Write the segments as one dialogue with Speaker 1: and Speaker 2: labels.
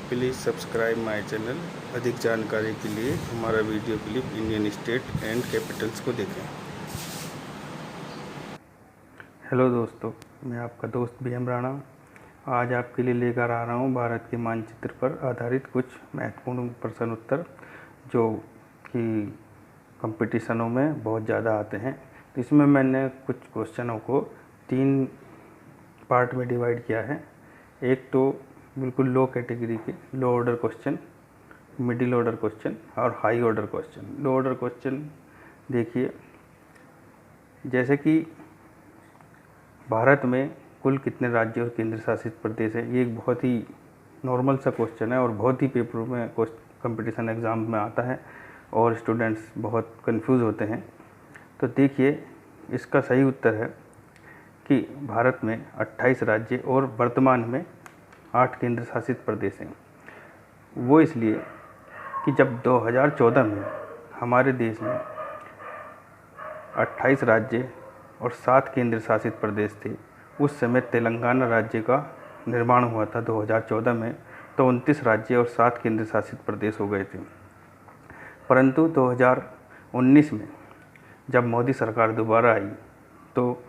Speaker 1: Please subscribe my channel. अधिक जानकारी के लिए हमारा video clip Indian state and Capitals को देखें। हेलो दोस्तों, मैं आपका दोस्त BM राणा आज आपके लिए लेकर आ रहा हूँ भारत के मानचित्र पर आधारित कुछ महत्वपूर्ण प्रश्न उत्तर जो कि कंपटीशनों में बहुत ज़्यादा आते हैं। तो इसमें मैंने कुछ क्वेश्चनों को 3 पार्ट में डिवाइड किया है। एक तो बिल्कुल लो कैटेगरी के low order question, middle order question और high order question. Low order question देखिए, जैसे कि भारत में कुल कितने राज्य और केंद्र शासित प्रदेश हैं। ये एक बहुत ही नॉर्मल सा क्वेश्चन है और बहुत ही पेपरों में कंपटीशन एग्ज़ाम में आता है और स्टूडेंट्स बहुत कंफ्यूज होते हैं। तो देखिए, इसका सही उत्तर है कि भारत में 28 राज्य और वर्तमान में 8 केंद्र शासित प्रदेश हैं। वो इसलिए कि जब 2014 में हमारे देश में 28 राज्य और 7 केंद्र शासित प्रदेश थे, उस समय तेलंगाना राज्य का निर्माण हुआ था 2014 में। तो 29 राज्य और 7 केंद्र शासित प्रदेश हो गए थे। परंतु 2019 में जब मोदी सरकार दोबारा आई तो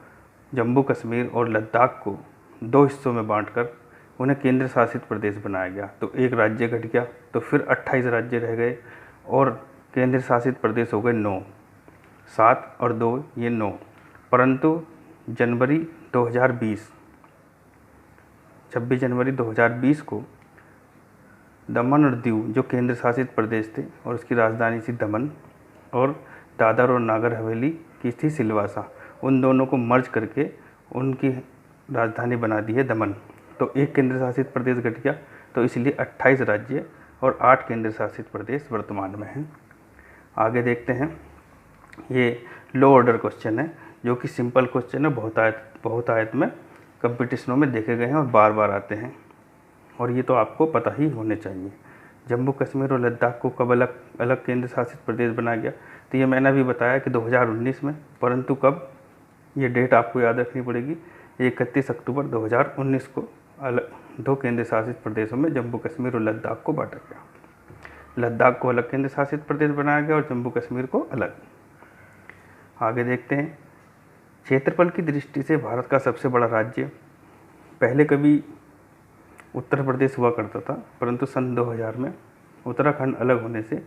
Speaker 1: जम्मू कश्मीर और लद्दाख को 2 हिस्सों में बांटकर उन्हें केंद्र शासित प्रदेश बनाया गया। तो एक राज्य घट गया, तो फिर 28 राज्य रह गए और केंद्र शासित प्रदेश हो गए 9। 7 और 2 ये 9। परंतु जनवरी 2020 26 जनवरी 2020 को दमन और दीव जो केंद्र शासित प्रदेश थे और उसकी राजधानी थी दमन और दादर और नागर हवेली की थी सिलवासा, उन दोनों को मर्ज करके उनकी राजधानी बना दी है दमन। तो एक केंद्र शासित प्रदेश घट गया, तो इसलिए 28 राज्य और 8 केंद्र शासित प्रदेश वर्तमान में हैं। आगे देखते हैं, ये लो ऑर्डर क्वेश्चन है जो कि सिंपल क्वेश्चन है, बहुत आयत में कंपटीशनों में देखे गए हैं और बार बार आते हैं और ये तो आपको पता ही होने चाहिए। जम्मू कश्मीर और लद्दाख को कब अलग अलग केंद्र शासित प्रदेश बनाया गया, तो ये मैंने भी बताया कि 2019 में। परंतु कब, ये डेट आपको याद रखनी पड़ेगी। 31 अक्टूबर 2019 को अलग 2 केंद्र शासित प्रदेशों में जम्मू कश्मीर और लद्दाख को बांटा गया। लद्दाख को अलग केंद्र शासित प्रदेश बनाया गया और जम्मू कश्मीर को अलग। आगे देखते हैं, क्षेत्रफल की दृष्टि से भारत का सबसे बड़ा राज्य, पहले कभी उत्तर प्रदेश हुआ करता था, परंतु सन 2000 में उत्तराखंड अलग होने से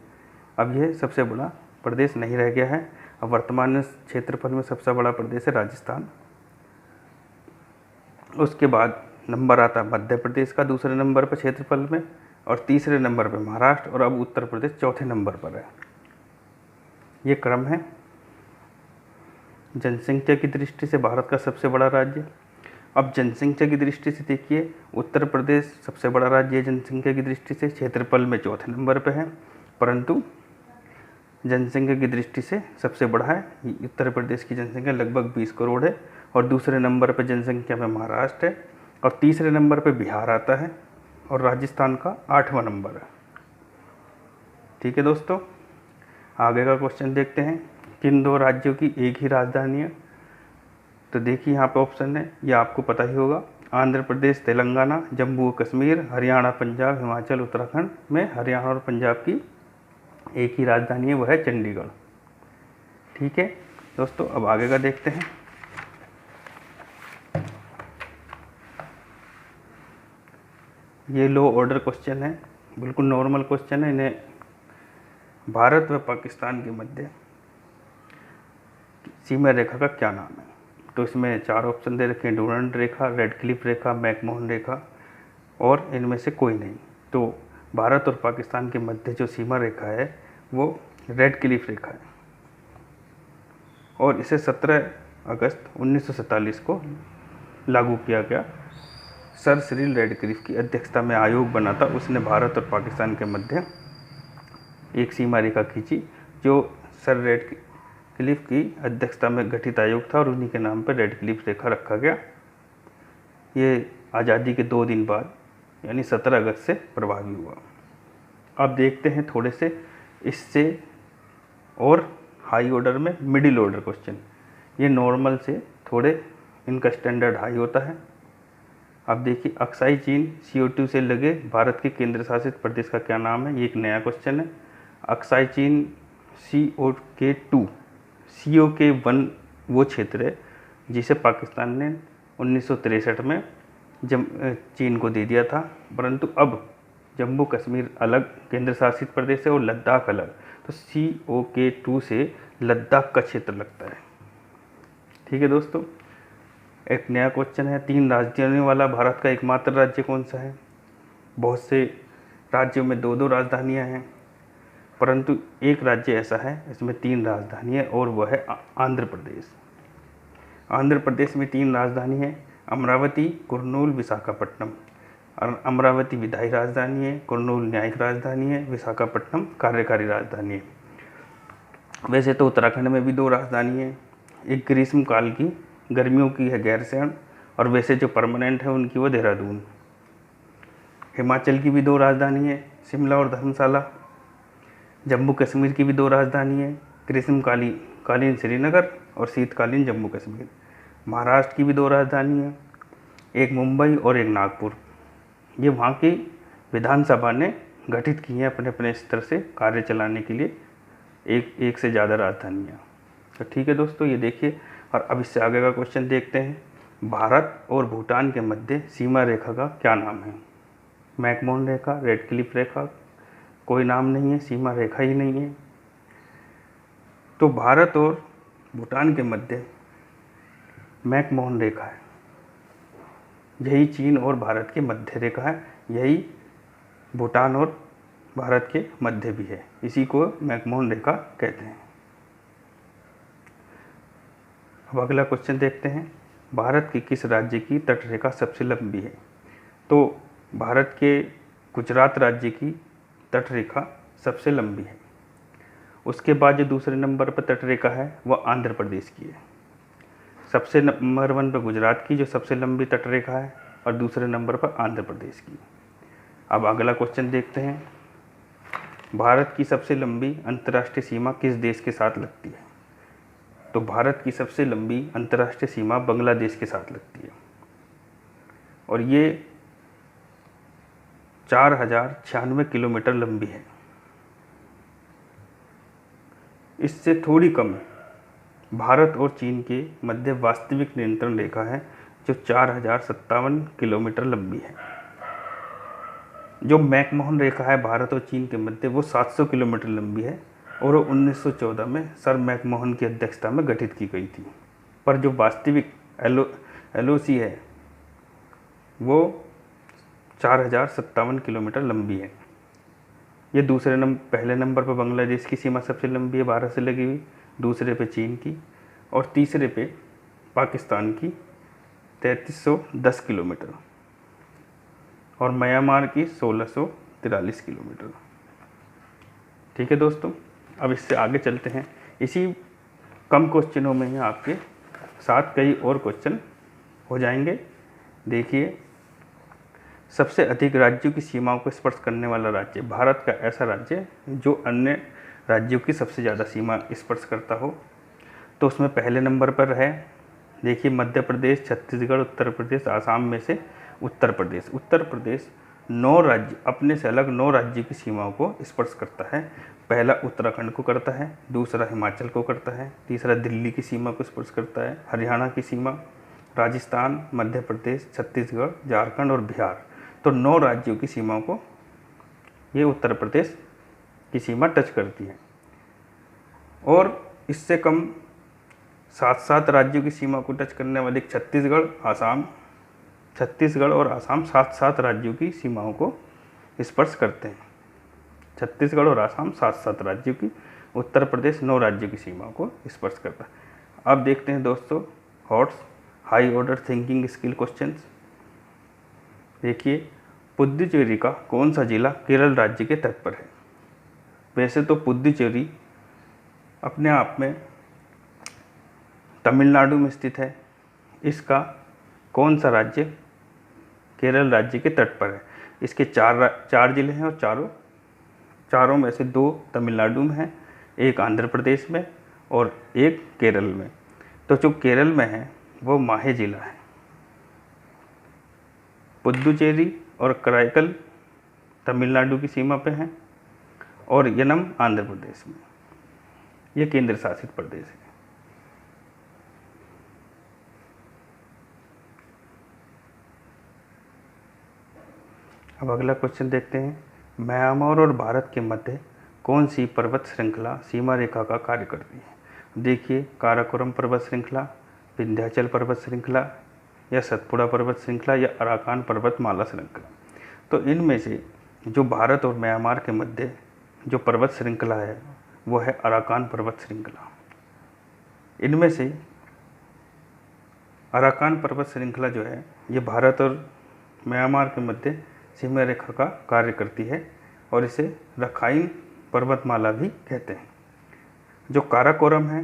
Speaker 1: अब यह सबसे बड़ा प्रदेश नहीं रह गया है। अब वर्तमान में क्षेत्रफल में सबसे बड़ा प्रदेश है राजस्थान। उसके बाद नंबर आता है मध्य प्रदेश का दूसरे नंबर पर क्षेत्रफल में और तीसरे नंबर पर महाराष्ट्र और अब उत्तर प्रदेश चौथे नंबर पर है। ये क्रम है। जनसंख्या की दृष्टि से भारत का सबसे बड़ा राज्य, अब जनसंख्या की दृष्टि से देखिए, उत्तर प्रदेश सबसे बड़ा राज्य है जनसंख्या की दृष्टि से, क्षेत्रफल में चौथे नंबर पर है, परंतु जनसंख्या की दृष्टि से सबसे बड़ा है। उत्तर प्रदेश की जनसंख्या लगभग 20 करोड़ है और दूसरे नंबर पर जनसंख्या में महाराष्ट्र है और तीसरे नंबर पर बिहार आता है और राजस्थान का 8वां नंबर है। ठीक है दोस्तों, आगे का क्वेश्चन देखते हैं, किन 2 राज्यों की एक ही राजधानी है। तो देखिए, यहाँ पे ऑप्शन है, ये आपको पता ही होगा, आंध्र प्रदेश तेलंगाना, जम्मू कश्मीर, हरियाणा पंजाब, हिमाचल उत्तराखंड में हरियाणा और पंजाब की एक ही राजधानी है, वह है चंडीगढ़। ठीक है दोस्तों, अब आगे का देखते हैं। ये लो ऑर्डर क्वेश्चन है, बिल्कुल नॉर्मल क्वेश्चन है। इन्हें भारत व पाकिस्तान के मध्य सीमा रेखा का क्या नाम है। तो इसमें 4 ऑप्शन दे रखे हैं, डूरंड रेखा, रेड क्लिफ रेखा, मैकमोहन रेखा और इनमें से कोई नहीं। तो भारत और पाकिस्तान के मध्य जो सीमा रेखा है वो रेड क्लिफ रेखा है और इसे 17 अगस्त 1947 को लागू किया गया। सर सिरिल रेडक्लिफ की अध्यक्षता में आयोग बना था, उसने भारत और पाकिस्तान के मध्य एक सीमा रेखा खींची जो सर रेडक्लिफ की अध्यक्षता में गठित आयोग था और उन्हीं के नाम पर रेडक्लिफ रेखा रखा गया। ये आज़ादी के 2 दिन बाद यानी 17 अगस्त से प्रभावी हुआ। अब देखते हैं थोड़े से इससे और हाई ऑर्डर में मिडिल ऑर्डर क्वेश्चन। ये नॉर्मल से थोड़े इनका स्टैंडर्ड हाई होता है। अब देखिए, अक्साई चीन CO2 से लगे भारत के केंद्र शासित प्रदेश का क्या नाम है? ये एक नया क्वेश्चन है। अक्साई चीन COK1 वो क्षेत्र है जिसे पाकिस्तान ने 1963 में चीन को दे दिया था, परंतु अब जम्मू कश्मीर अलग केंद्र शासित प्रदेश है और लद्दाख अलग, तो COK2 से लद्दाख का क्षेत्र लगता है। ठीक है दोस्तों, एक नया क्वेश्चन है, 3 राजधानियों वाला भारत का एकमात्र राज्य कौन सा है? बहुत से राज्यों में 2-2 राजधानियां हैं, परंतु एक राज्य ऐसा है इसमें 3 राजधानी है और वह है आंध्र प्रदेश। आंध्र प्रदेश में 3 राजधानी है, अमरावती, कुर्नूल, विशाखापट्टनम। और अमरावती विधायी राजधानी है, कुर्नूल न्यायिक राजधानी है, विशाखापट्टनम कार्यकारी राजधानी है। वैसे तो उत्तराखंड में भी 2 राजधानी है, एक ग्रीष्म काल की गर्मियों की है गैरसैंण, और वैसे जो परमानेंट है उनकी वो देहरादून। हिमाचल की भी 2 राजधानी है, शिमला और धर्मशाला। जम्मू कश्मीर की भी 2 राजधानी है, ग्रीष्मकालीन श्रीनगर और शीतकालीन जम्मू कश्मीर। महाराष्ट्र की भी 2 राजधानी है, एक मुंबई और एक नागपुर। ये वहाँ की विधानसभा ने गठित की हैं अपने अपने स्तर से कार्य चलाने के लिए एक से ज़्यादा राजधानियाँ। तो ठीक है दोस्तों, ये देखिए, और अब इससे आगे का क्वेश्चन देखते हैं। भारत और भूटान के मध्य सीमा रेखा का क्या नाम है? मैकमोहन रेखा, रेड क्लिफ रेखा, कोई नाम नहीं है, सीमा रेखा ही नहीं है। तो भारत और भूटान के मध्य मैकमोहन रेखा है, यही चीन और भारत के मध्य रेखा है, यही भूटान और भारत के मध्य भी है, इसी को मैकमोहन रेखा कहते हैं। अब अगला क्वेश्चन देखते हैं, भारत के किस राज्य की तटरेखा सबसे लंबी है? तो भारत के गुजरात राज्य की तटरेखा सबसे लंबी है। उसके बाद जो दूसरे नंबर पर तटरेखा है वह आंध्र प्रदेश की है। सबसे नंबर 1 पर गुजरात की जो सबसे लंबी तटरेखा है, और दूसरे नंबर पर आंध्र प्रदेश की। अब अगला क्वेश्चन देखते हैं, भारत की सबसे लंबी अंतर्राष्ट्रीय सीमा किस देश के साथ लगती है? तो भारत की सबसे लंबी अंतर्राष्ट्रीय सीमा बांग्लादेश के साथ लगती है, और ये 4096 किलोमीटर लंबी है। इससे थोड़ी कम भारत और चीन के मध्य वास्तविक नियंत्रण रेखा है जो 4057 किलोमीटर लंबी है। जो मैकमोहन रेखा है भारत और चीन के मध्य वो 700 किलोमीटर लंबी है, और 1914 में सर मैकमोहन की अध्यक्षता में गठित की गई थी। पर जो वास्तविक LOC है वो 4057 किलोमीटर लंबी है। ये पहले नंबर पर बांग्लादेश की सीमा सबसे लंबी है भारत से लगी हुई, दूसरे पे चीन की, और तीसरे पे पाकिस्तान की 3310 किलोमीटर, और म्यांमार की 1643 किलोमीटर। ठीक है दोस्तों, अब इससे आगे चलते हैं। इसी कम क्वेश्चनों में ही आपके साथ कई और क्वेश्चन हो जाएंगे। देखिए, सबसे अधिक राज्यों की सीमाओं को स्पर्श करने वाला राज्य, भारत का ऐसा राज्य जो अन्य राज्यों की सबसे ज़्यादा सीमा स्पर्श करता हो, तो उसमें पहले नंबर पर है, देखिए, मध्य प्रदेश, छत्तीसगढ़, उत्तर प्रदेश, आसाम में से उत्तर प्रदेश। उत्तर प्रदेश 9 राज्य, अपने से अलग 9 राज्यों की सीमाओं को स्पर्श करता है। पहला उत्तराखंड को करता है, दूसरा हिमाचल को करता है, तीसरा दिल्ली की सीमा को स्पर्श करता है, हरियाणा की सीमा, राजस्थान, मध्य प्रदेश, छत्तीसगढ़, झारखंड और बिहार। तो 9 राज्यों की सीमाओं को ये उत्तर प्रदेश की सीमा टच करती है, और इससे कम 7 राज्यों की सीमा को टच करने वाले छत्तीसगढ़ और आसाम 7 राज्यों की सीमाओं को स्पर्श करते हैं। छत्तीसगढ़ और आसाम 7 राज्यों की, उत्तर प्रदेश 9 राज्यों की सीमाओं को स्पर्श करता है। अब देखते हैं दोस्तों hots high order thinking skill questions. देखिए, पुद्दुचेरी का कौन सा जिला केरल राज्य के तट पर है? वैसे तो पुद्दुचेरी अपने आप में तमिलनाडु में स्थित है, इसका कौन सा राज्य केरल राज्य के तट पर है? इसके 4 जिले हैं, और चारों में से 2 तमिलनाडु में हैं, एक आंध्र प्रदेश में और एक केरल में। तो जो केरल में है वो माहे जिला है। पुदुचेरी और कराईकल तमिलनाडु की सीमा पे हैं और यनम आंध्र प्रदेश में। ये केंद्र शासित प्रदेश है। अब अगला क्वेश्चन देखते हैं, म्यांमार और भारत के मध्य कौन सी पर्वत श्रृंखला सीमा रेखा का कार्य करती है? देखिए, काराकोरम पर्वत श्रृंखला, विंध्याचल पर्वत श्रृंखला या सतपुड़ा पर्वत श्रृंखला या अराकान पर्वतमाला श्रृंखला। तो इनमें से जो भारत और म्यांमार के मध्य जो पर्वत श्रृंखला है वो है अराकान पर्वत श्रृंखला। इनमें से अराकान पर्वत श्रृंखला जो है ये भारत और म्यांमार के मध्य सीमा रेखा का कार्य करती है और इसे रखाइन पर्वतमाला भी कहते हैं। जो काराकोरम है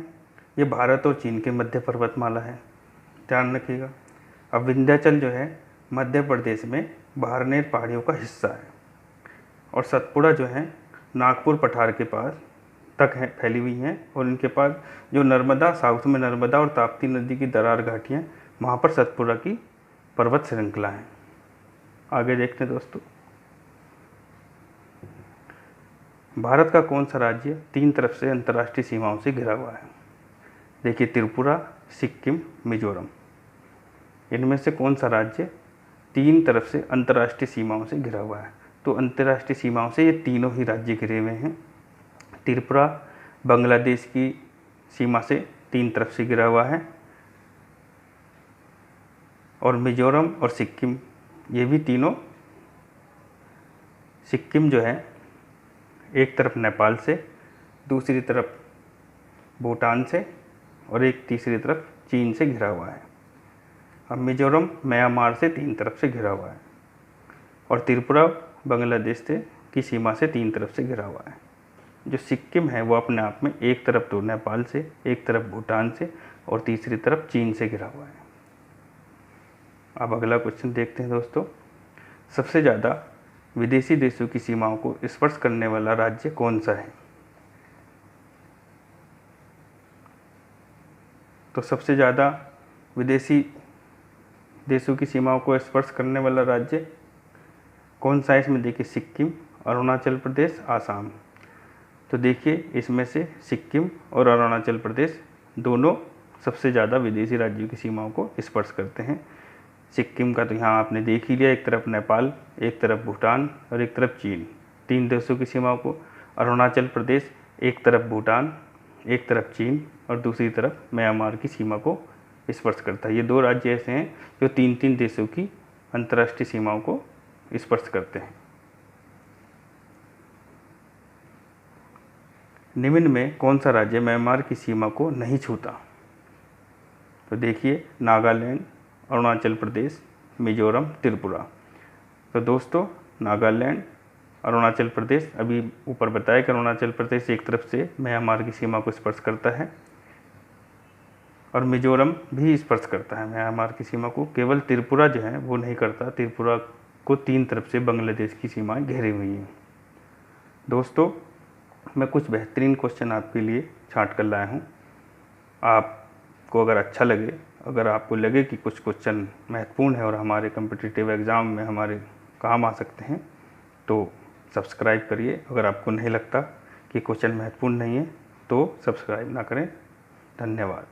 Speaker 1: ये भारत और चीन के मध्य पर्वतमाला है, ध्यान रखिएगा। अब विंध्याचल जो है मध्य प्रदेश में बारनेर पहाड़ियों का हिस्सा है और सतपुड़ा जो है नागपुर पठार के पास तक है फैली हुई हैं और इनके पास जो नर्मदा, साउथ में नर्मदा और ताप्ती नदी की दरार घाटियाँ, वहाँ पर सतपुड़ा की पर्वत श्रृंखला है। आगे देखते हैं दोस्तों, भारत का कौन सा राज्य 3 तरफ से अंतर्राष्ट्रीय सीमाओं से घिरा हुआ है? देखिए, त्रिपुरा, सिक्किम, मिजोरम। इनमें से कौन सा राज्य 3 तरफ से अंतर्राष्ट्रीय सीमाओं से घिरा हुआ है? तो अंतर्राष्ट्रीय सीमाओं से ये तीनों ही राज्य घिरे हुए हैं। त्रिपुरा बांग्लादेश की सीमा से 3 तरफ से घिरा हुआ है और मिजोरम और सिक्किम ये भी तीनों, सिक्किम जो है एक तरफ नेपाल से, दूसरी तरफ भूटान से और एक तीसरी तरफ चीन से घिरा हुआ है। अब मिजोरम म्यांमार से 3 तरफ से घिरा हुआ है और त्रिपुरा बांग्लादेश से की सीमा से 3 तरफ से घिरा हुआ है। जो सिक्किम है वो अपने आप में एक तरफ तो नेपाल से, एक तरफ भूटान से और तीसरी तरफ चीन से घिरा हुआ है। अब अगला क्वेश्चन देखते हैं दोस्तों, सबसे ज़्यादा विदेशी देशों की सीमाओं को स्पर्श करने वाला राज्य कौन सा है? तो सबसे ज़्यादा विदेशी देशों की सीमाओं को स्पर्श करने वाला राज्य कौन सा है? इसमें देखिए, सिक्किम, अरुणाचल प्रदेश, आसाम। तो देखिए, इसमें से सिक्किम और अरुणाचल प्रदेश दोनों सबसे ज़्यादा विदेशी राज्यों की सीमाओं को स्पर्श करते हैं। सिक्किम का तो यहाँ आपने देख ही लिया, एक तरफ नेपाल, एक तरफ भूटान और एक तरफ चीन, 3 देशों की सीमाओं को। अरुणाचल प्रदेश एक तरफ भूटान, एक तरफ चीन और दूसरी तरफ म्यांमार की सीमा को स्पर्श करता है। ये 2 राज्य ऐसे हैं जो 3-3 देशों की अंतर्राष्ट्रीय सीमाओं को स्पर्श करते हैं। निम्न में कौन सा राज्य म्यांमार की सीमा को नहीं छूता? तो देखिए, नागालैंड, अरुणाचल प्रदेश, मिजोरम, त्रिपुरा। तो दोस्तों, नागालैंड, अरुणाचल प्रदेश, अभी ऊपर बताया कि अरुणाचल प्रदेश एक तरफ से म्यांमार की सीमा को स्पर्श करता है और मिजोरम भी स्पर्श करता है म्यांमार की सीमा को। केवल त्रिपुरा जो है वो नहीं करता। त्रिपुरा को 3 तरफ से बांग्लादेश की सीमाएं घेरी हुई हैं। दोस्तों, मैं कुछ बेहतरीन क्वेश्चन आपके लिए छांट कर लाया हूँ। आपको अगर अच्छा लगे, अगर आपको लगे कि कुछ क्वेश्चन महत्वपूर्ण है और हमारे कॉम्पिटिटिव एग्ज़ाम में हमारे काम आ सकते हैं, तो सब्सक्राइब करिए। अगर आपको नहीं लगता कि क्वेश्चन महत्वपूर्ण नहीं है तो सब्सक्राइब ना करें। धन्यवाद।